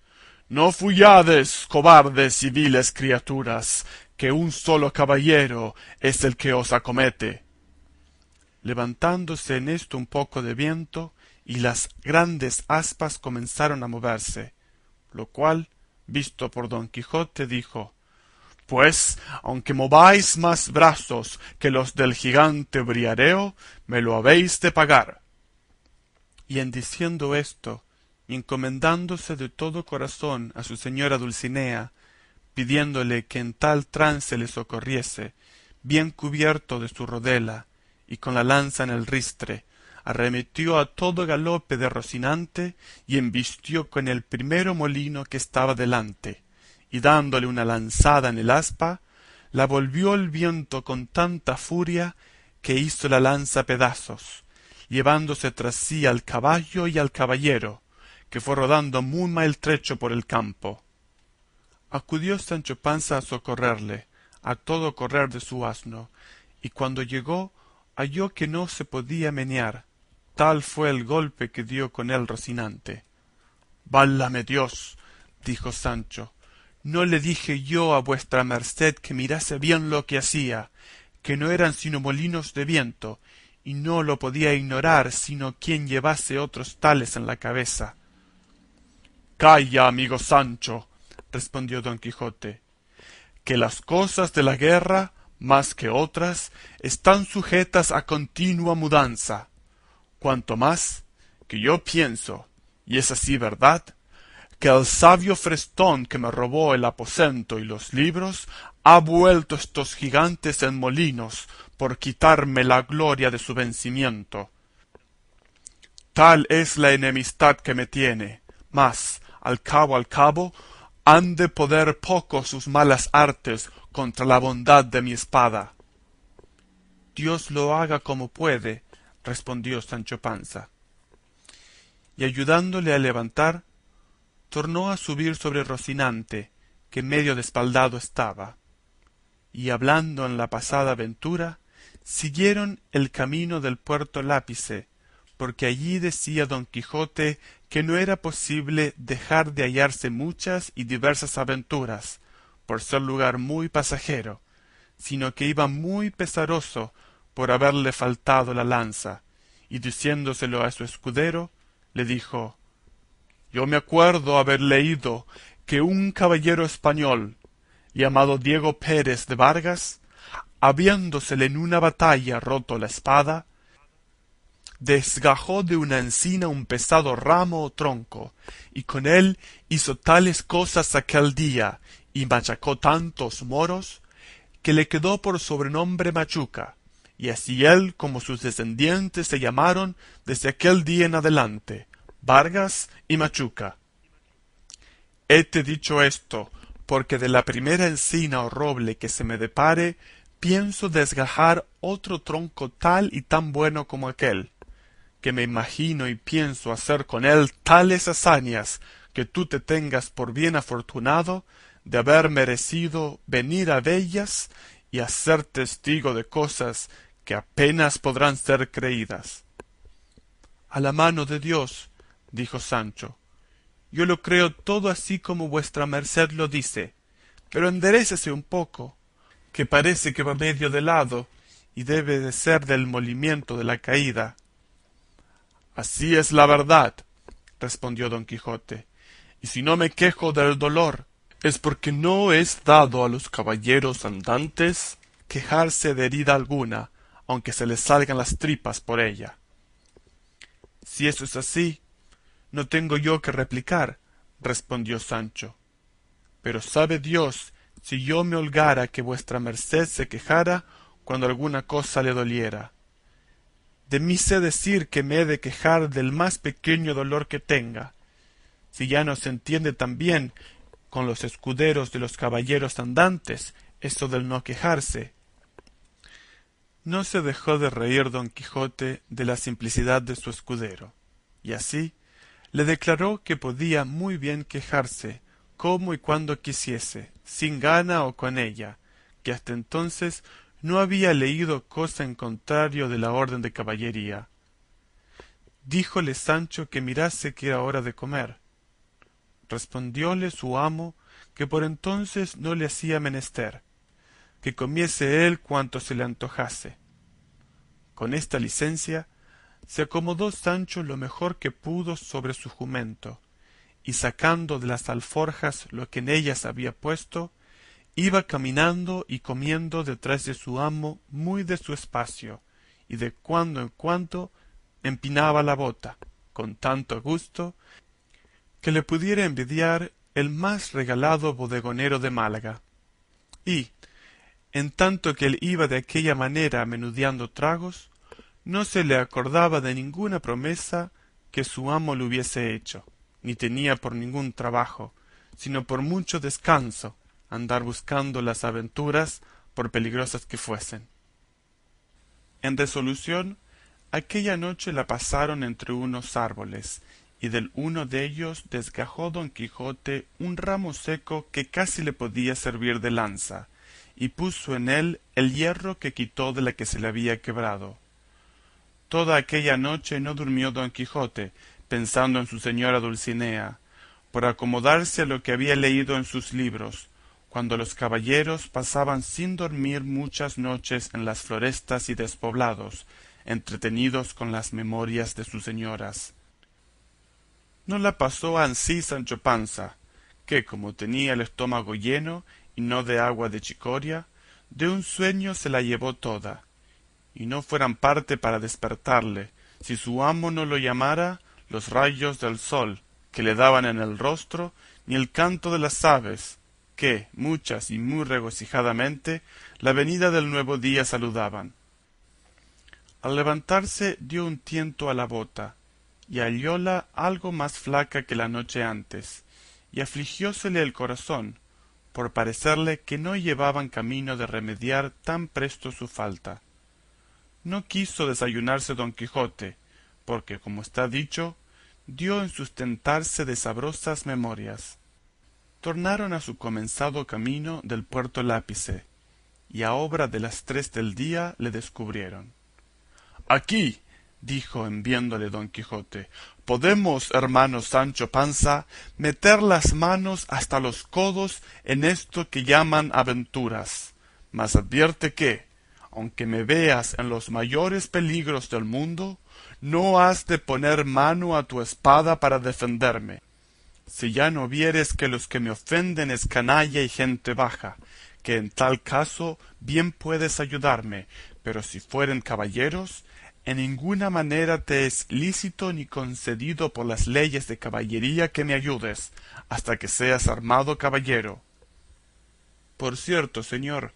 No fuyades, cobardes y viles criaturas, que un solo caballero es el que os acomete. Levantándose en esto un poco de viento, y las grandes aspas comenzaron a moverse, lo cual, visto por Don Quijote, dijo: Pues, aunque mováis más brazos que los del gigante Briareo, me lo habéis de pagar. Y en diciendo esto, y encomendándose de todo corazón a su señora Dulcinea, pidiéndole que en tal trance le socorriese, bien cubierto de su rodela y con la lanza en el ristre, arremetió a todo galope de Rocinante y embistió con el primero molino que estaba delante, y dándole una lanzada en el aspa, la volvió el viento con tanta furia que hizo la lanza pedazos, llevándose tras sí al caballo y al caballero, que fue rodando muy maltrecho por el campo. Acudió Sancho Panza a socorrerle, a todo correr de su asno, y cuando llegó halló que no se podía menear, tal fue el golpe que dio con él Rocinante. —Válame Dios —dijo Sancho—, ¿no le dije yo a vuestra merced que mirase bien lo que hacía, que no eran sino molinos de viento, y no lo podía ignorar sino quien llevase otros tales en la cabeza? —Calla, amigo Sancho —respondió Don Quijote—, que las cosas de la guerra, más que otras, están sujetas a continua mudanza, cuanto más que yo pienso, y es así verdad, que el sabio Frestón que me robó el aposento y los libros ha vuelto estos gigantes en molinos por quitarme la gloria de su vencimiento. Tal es la enemistad que me tiene, mas, al cabo, han de poder poco sus malas artes contra la bondad de mi espada. Dios lo haga como puede, respondió Sancho Panza. Y ayudándole a levantar, tornó a subir sobre Rocinante, que medio despaldado estaba. Y hablando en la pasada aventura, siguieron el camino del puerto Lápice, porque allí decía don Quijote que no era posible dejar de hallarse muchas y diversas aventuras, por ser lugar muy pasajero, sino que iba muy pesaroso por haberle faltado la lanza, y diciéndoselo a su escudero, le dijo: Yo me acuerdo haber leído que un caballero español, llamado Diego Pérez de Vargas, habiéndosele en una batalla roto la espada, desgajó de una encina un pesado ramo o tronco, y con él hizo tales cosas aquel día, y machacó tantos moros, que le quedó por sobrenombre Machuca, y así él como sus descendientes se llamaron desde aquel día en adelante, Vargas y Machuca. Hete dicho esto, porque de la primera encina o roble que se me depare, pienso desgajar otro tronco tal y tan bueno como aquel, que me imagino y pienso hacer con él tales hazañas que tú te tengas por bien afortunado de haber merecido venir a vellas y a ser testigo de cosas que apenas podrán ser creídas. A la mano de Dios, dijo Sancho, yo lo creo todo así como vuestra merced lo dice, pero enderécese un poco, que parece que va medio de lado y debe de ser del molimiento de la caída. Así es la verdad, respondió don Quijote, y si no me quejo del dolor, es porque no es dado a los caballeros andantes quejarse de herida alguna, aunque se les salgan las tripas por ella. Si eso es así, no tengo yo que replicar, respondió Sancho, pero sabe Dios si yo me holgara que vuestra merced se quejara cuando alguna cosa le doliera. De mí sé decir que me he de quejar del más pequeño dolor que tenga, si ya no se entiende tan bien con los escuderos de los caballeros andantes eso del no quejarse. No se dejó de reír don Quijote de la simplicidad de su escudero, y así le declaró que podía muy bien quejarse como y cuando quisiese, sin gana o con ella, que hasta entonces no había leído cosa en contrario de la orden de caballería. Díjole Sancho que mirase que era hora de comer. Respondióle su amo que por entonces no le hacía menester, que comiese él cuanto se le antojase. Con esta licencia se acomodó Sancho lo mejor que pudo sobre su jumento, y sacando de las alforjas lo que en ellas había puesto, iba caminando y comiendo detrás de su amo muy de su espacio, y de cuando en cuando empinaba la bota, con tanto gusto, que le pudiera envidiar el más regalado bodegonero de Málaga. Y, en tanto que él iba de aquella manera menudeando tragos, no se le acordaba de ninguna promesa que su amo le hubiese hecho, ni tenía por ningún trabajo, sino por mucho descanso, andar buscando las aventuras, por peligrosas que fuesen. En resolución, aquella noche la pasaron entre unos árboles, y del uno de ellos desgajó don Quijote un ramo seco que casi le podía servir de lanza, y puso en él el hierro que quitó de la que se le había quebrado. Toda aquella noche no durmió don Quijote, pensando en su señora Dulcinea, por acomodarse a lo que había leído en sus libros, cuando los caballeros pasaban sin dormir muchas noches en las florestas y despoblados, entretenidos con las memorias de sus señoras. No la pasó ansí Sancho Panza, que como tenía el estómago lleno y no de agua de chicoria, de un sueño se la llevó toda, y no fueran parte para despertarle, si su amo no lo llamara, los rayos del sol que le daban en el rostro, ni el canto de las aves, que, muchas y muy regocijadamente, la venida del nuevo día saludaban. Al levantarse dio un tiento a la bota, y hallóla algo más flaca que la noche antes, y afligiósele el corazón, por parecerle que no llevaban camino de remediar tan presto su falta. No quiso desayunarse don Quijote, porque, como está dicho, dio en sustentarse de sabrosas memorias. Tornaron a su comenzado camino del puerto Lápice, y a obra de las 3 del día le descubrieron. Aquí, dijo en viéndole don Quijote, podemos, hermano Sancho Panza, meter las manos hasta los codos en esto que llaman aventuras. Mas advierte que, aunque me veas en los mayores peligros del mundo, no has de poner mano a tu espada para defenderme. Si ya no vieres que los que me ofenden es canalla y gente baja, que en tal caso bien puedes ayudarme, pero si fueren caballeros, en ninguna manera te es lícito ni concedido por las leyes de caballería que me ayudes, hasta que seas armado caballero. Por cierto, señor,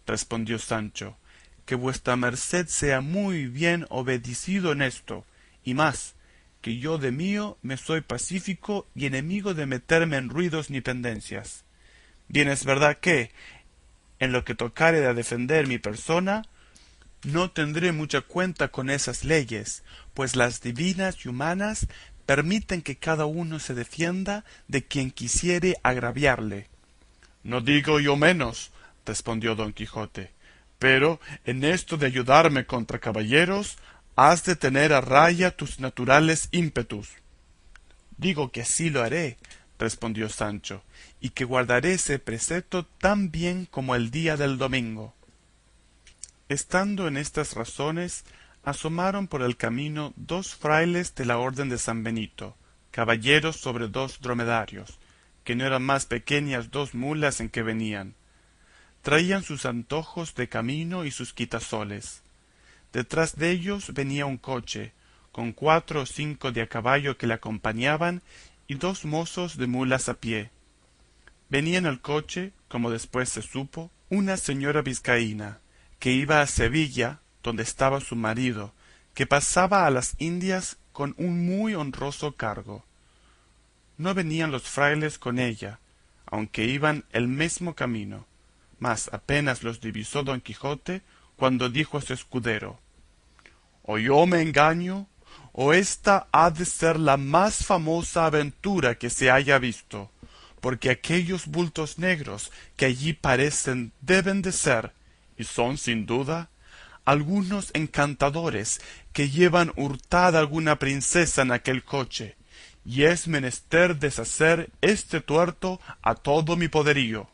respondió Sancho, que vuestra merced sea muy bien obedecido en esto, y más, que yo de mío me soy pacífico y enemigo de meterme en ruidos ni pendencias. Bien es verdad que, en lo que tocare a defender mi persona, no tendré mucha cuenta con esas leyes, pues las divinas y humanas permiten que cada uno se defienda de quien quisiere agraviarle. No digo yo menos, respondió don Quijote, pero en esto de ayudarme contra caballeros, has de tener a raya tus naturales ímpetus. Digo que así lo haré, respondió Sancho, y que guardaré ese precepto tan bien como el día del domingo. Estando en estas razones, asomaron por el camino 2 frailes de la orden de San Benito, caballeros sobre 2 dromedarios, que no eran más pequeñas 2 mulas en que venían. Traían sus antojos de camino y sus quitasoles. Detrás de ellos venía un coche, con 4 o 5 de a caballo que le acompañaban y 2 mozos de mulas a pie. Venía en el coche, como después se supo, una señora vizcaína, que iba a Sevilla, donde estaba su marido, que pasaba a las Indias con un muy honroso cargo. No venían los frailes con ella, aunque iban el mesmo camino, mas apenas los divisó don Quijote cuando dijo a su escudero: o yo me engaño, o ésta ha de ser la más famosa aventura que se haya visto, porque aquellos bultos negros que allí parecen deben de ser, y son sin duda, algunos encantadores que llevan hurtada alguna princesa en aquel coche, y es menester deshacer este tuerto a todo mi poderío.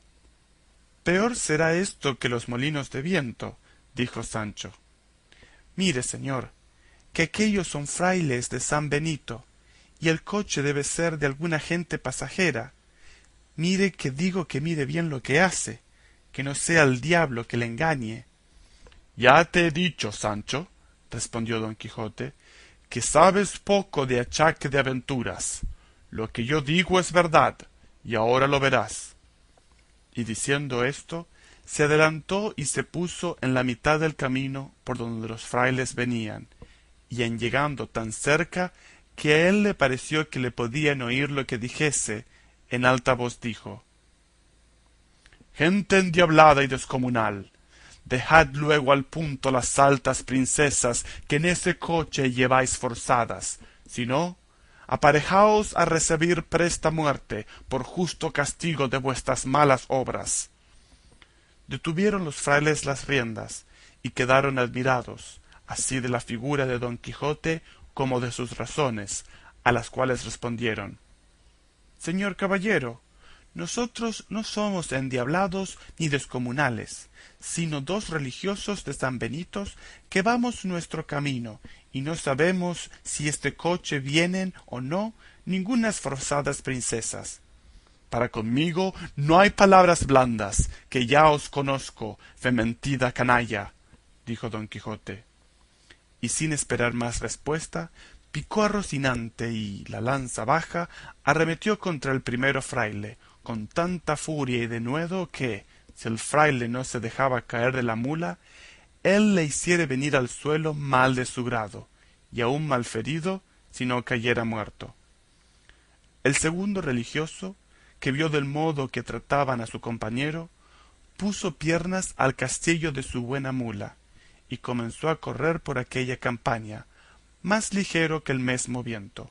Peor será esto que los molinos de viento, dijo Sancho. Mire, señor, que aquellos son frailes de San Benito, y el coche debe ser de alguna gente pasajera. Mire que digo que mire bien lo que hace, que no sea el diablo que le engañe. Ya te he dicho, Sancho, respondió don Quijote, que sabes poco de achaque de aventuras. Lo que yo digo es verdad, y ahora lo verás. Y diciendo esto, se adelantó y se puso en la mitad del camino por donde los frailes venían, y en llegando tan cerca que a él le pareció que le podían oír lo que dijese, en alta voz dijo: gente endiablada y descomunal, dejad luego al punto las altas princesas que en ese coche lleváis forzadas, si no, aparejaos a recebir presta muerte por justo castigo de vuestras malas obras. Detuvieron los frailes las riendas, y quedaron admirados, así de la figura de don Quijote como de sus razones, a las cuales respondieron: señor caballero, nosotros no somos endiablados ni descomunales, sino 2 religiosos de San Benito que vamos nuestro camino, y no sabemos si este coche vienen o no ningunas forzadas princesas. Para conmigo no hay palabras blandas, que ya os conozco, fementida canalla, dijo don Quijote. Y sin esperar más respuesta, picó a Rocinante y, la lanza baja, arremetió contra el primero fraile, con tanta furia y denuedo que, si el fraile no se dejaba caer de la mula, él le hiciera venir al suelo mal de su grado, y aun malferido si no cayera muerto. El segundo religioso, que vio del modo que trataban a su compañero, puso piernas al castillo de su buena mula, y comenzó a correr por aquella campaña, más ligero que el mesmo viento.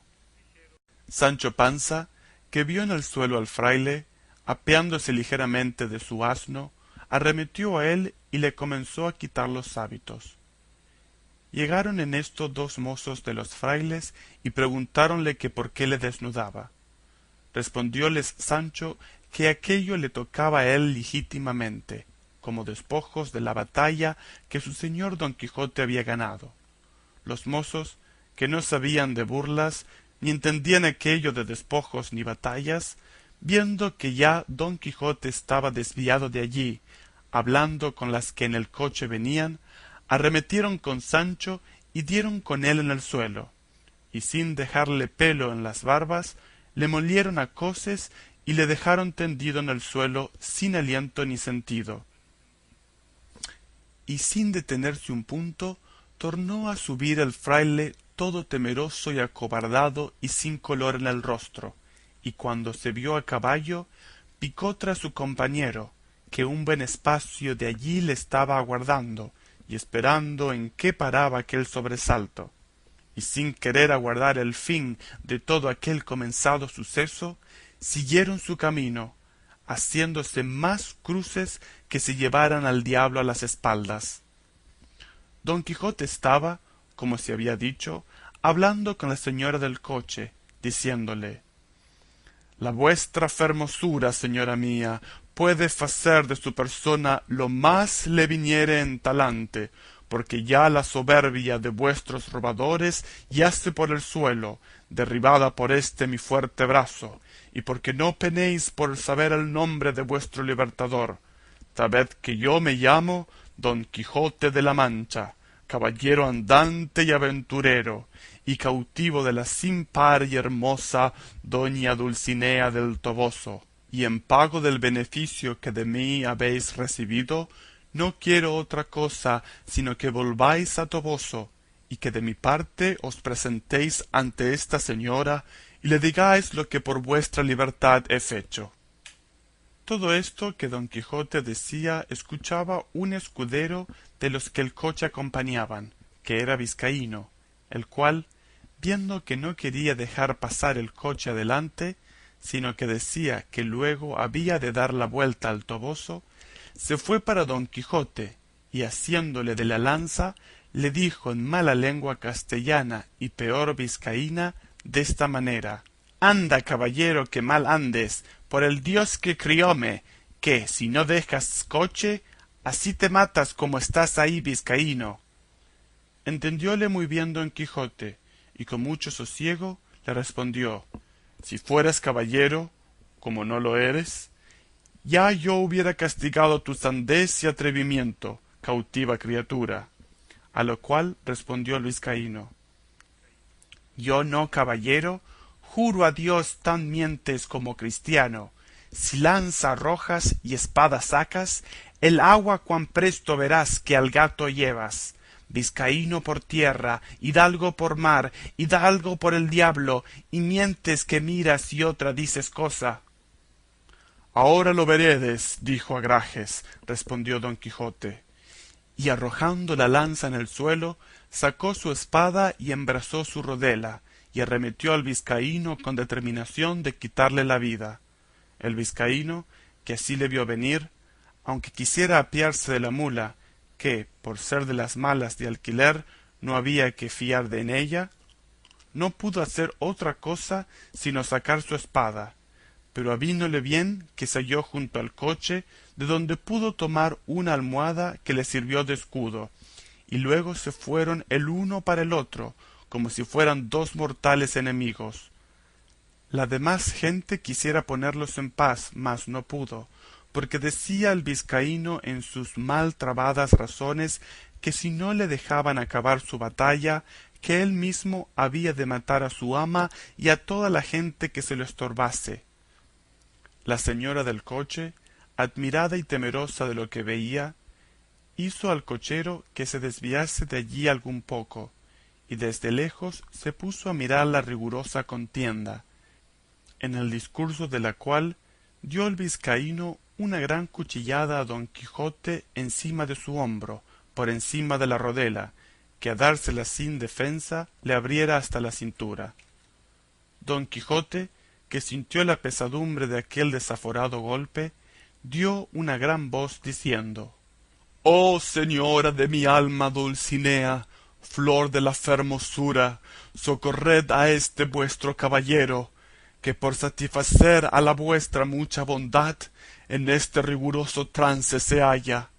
Sancho Panza, que vio en el suelo al fraile, apeándose ligeramente de su asno, arremetió a él y le comenzó a quitar los hábitos. Llegaron en esto dos mozos de los frailes y preguntáronle que por qué le desnudaba. Respondióles Sancho que aquello le tocaba a él legítimamente, como despojos de la batalla que su señor Don Quijote había ganado. Los mozos, que no sabían de burlas, ni entendían aquello de despojos ni batallas, viendo que ya Don Quijote estaba desviado de allí, hablando con las que en el coche venían, arremetieron con Sancho y dieron con él en el suelo, y sin dejarle pelo en las barbas, le molieron a coces y le dejaron tendido en el suelo sin aliento ni sentido. Y sin detenerse un punto, tornó a subir el fraile todo temeroso y acobardado y sin color en el rostro, y cuando se vio a caballo, picó tras su compañero, que un buen espacio de allí le estaba aguardando y esperando en qué paraba aquel sobresalto, y sin querer aguardar el fin de todo aquel comenzado suceso, siguieron su camino, haciéndose más cruces que si llevaran al diablo a las espaldas. Don Quijote estaba, como se había dicho, hablando con la señora del coche, diciéndole: La vuestra fermosura, señora mía, puede facer de su persona lo más le viniere en talante, porque ya la soberbia de vuestros robadores yace por el suelo, derribada por este mi fuerte brazo, y porque no penéis por saber el nombre de vuestro libertador. Sabed que yo me llamo Don Quijote de la Mancha, caballero andante y aventurero, y cautivo de la sin par y hermosa doña Dulcinea del Toboso, y en pago del beneficio que de mí habéis recibido, no quiero otra cosa sino que volváis a Toboso, y que de mi parte os presentéis ante esta señora y le digáis lo que por vuestra libertad he fecho. Todo esto que don Quijote decía escuchaba un escudero de los que el coche acompañaban, que era vizcaíno, el cual, viendo que no quería dejar pasar el coche adelante, sino que decía que luego había de dar la vuelta al Toboso, se fue para don Quijote y asiéndole de la lanza le dijo en mala lengua castellana y peor vizcaína desta manera: Anda, caballero, que mal andes, por el Dios que crióme, que, si no dejas coche, así te matas como estás ahí, vizcaíno. Entendióle muy bien don Quijote, y con mucho sosiego le respondió: Si fueras caballero, como no lo eres, ya yo hubiera castigado tu sandez y atrevimiento, cautiva criatura. A lo cual respondió el vizcaíno: Yo no, caballero, juro a Dios tan mientes como cristiano. Si lanza arrojas y espada sacas, el agua cuán presto verás que al gato llevas. Vizcaíno por tierra, hidalgo por mar, hidalgo por el diablo, y mientes que miras y otra dices cosa. Ahora lo veredes, dijo Agrajes, respondió don Quijote, y arrojando la lanza en el suelo, sacó su espada y embrazó su rodela, y arremetió al vizcaíno con determinación de quitarle la vida. El vizcaíno, que así le vio venir, aunque quisiera apearse de la mula, que, por ser de las malas de alquiler, no había que fiar de en ella, no pudo hacer otra cosa sino sacar su espada, pero avínole bien que se halló junto al coche, de donde pudo tomar una almohada que le sirvió de escudo, y luego se fueron el uno para el otro, como si fueran dos mortales enemigos. La demás gente quisiera ponerlos en paz, mas no pudo, porque decía el vizcaíno en sus mal trabadas razones que si no le dejaban acabar su batalla, que él mismo había de matar a su ama y a toda la gente que se lo estorbase. La señora del coche, admirada y temerosa de lo que veía, hizo al cochero que se desviase de allí algún poco, y desde lejos se puso a mirar la rigurosa contienda, en el discurso de la cual dio el vizcaíno una gran cuchillada a don Quijote encima de su hombro, por encima de la rodela, que a dársela sin defensa le abriera hasta la cintura. Don Quijote, que sintió la pesadumbre de aquel desaforado golpe, dio una gran voz diciendo: Oh señora de mi alma Dulcinea, flor de la fermosura, socorred a este vuestro caballero, que por satisfacer a la vuestra mucha bondad en este riguroso trance se halla.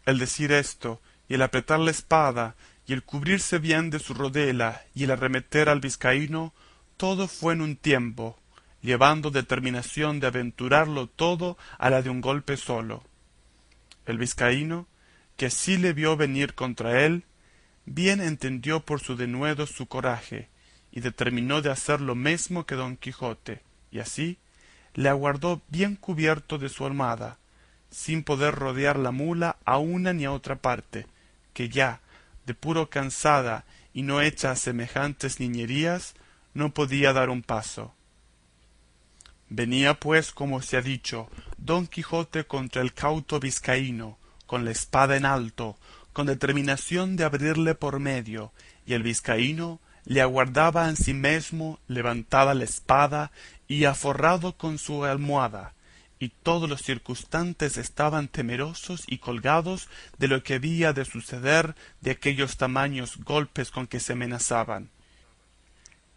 El decir esto, y el apretar la espada, y el cubrirse bien de su rodela, y el arremeter al vizcaíno, todo fue en un tiempo, llevando determinación de aventurarlo todo a la de un golpe solo. El vizcaíno, que así le vio venir contra él, bien entendió por su denuedo su coraje, y determinó de hacer lo mesmo que don Quijote, y así le aguardó bien cubierto de su almohada, sin poder rodear la mula a una ni a otra parte, que ya, de puro cansada y no hecha a semejantes niñerías, no podía dar un paso. Venía pues, como se ha dicho, don Quijote contra el cauto vizcaíno, con la espada en alto, con determinación de abrirle por medio, y el vizcaíno le aguardaba ansimesmo levantada la espada y aforrado con su almohada, y todos los circunstantes estaban temerosos y colgados de lo que había de suceder de aquellos tamaños golpes con que se amenazaban.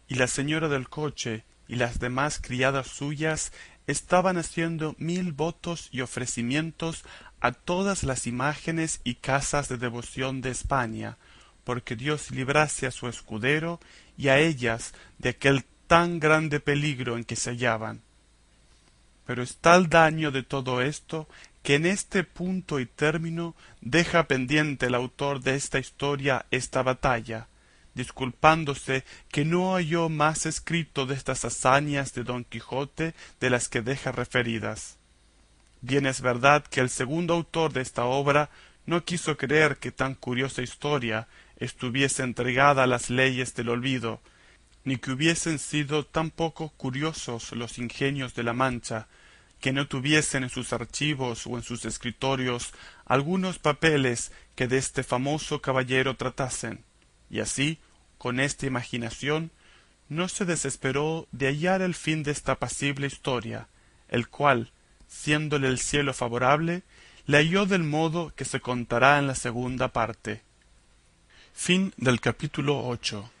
Y la señora del coche y las demás criadas suyas estaban haciendo 1000 votos y ofrecimientos a todas las imágenes y casas de devoción de España, porque Dios librase a su escudero y a ellas de aquel tan grande peligro en que se hallaban. Pero está el daño de todo esto, que en este punto y término deja pendiente el autor de esta historia esta batalla, disculpándose que no halló más escrito de estas hazañas de Don Quijote de las que deja referidas. Bien es verdad que el segundo autor de esta obra no quiso creer que tan curiosa historia estuviese entregada a las leyes del olvido, ni que hubiesen sido tan poco curiosos los ingenios de la Mancha, que no tuviesen en sus archivos o en sus escritorios algunos papeles que de este famoso caballero tratasen, y así, con esta imaginación, no se desesperó de hallar el fin de esta apacible historia, el cual, siéndole el cielo favorable, le halló del modo que se contará en la segunda parte. Capítulo 8.